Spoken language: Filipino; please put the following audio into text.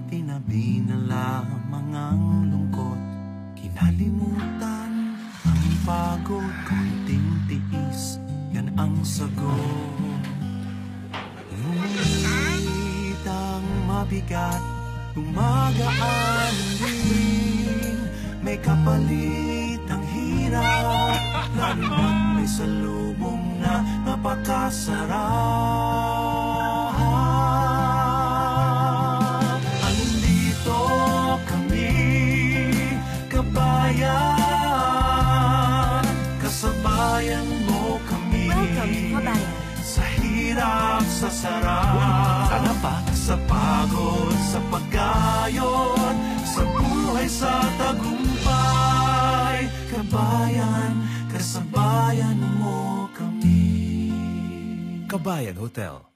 tinabi na lamang ang lungkot. Kinalimutan ang pagod, konting tiis, yan ang sagot. Ngunit ang mabigat, gumagaan din. May kapalit ang hirap, lalo na't may salubong na napakasarap. Andito kami, kabayan, kasabayan mo kami. Welcome, kabayan. Sa hirap, sa sarap, sana pa sa pagod, sa pagkayod, sa buhay, sa tagumpay. Kabayan, kasabayan mo kami. Kabayan Hotel.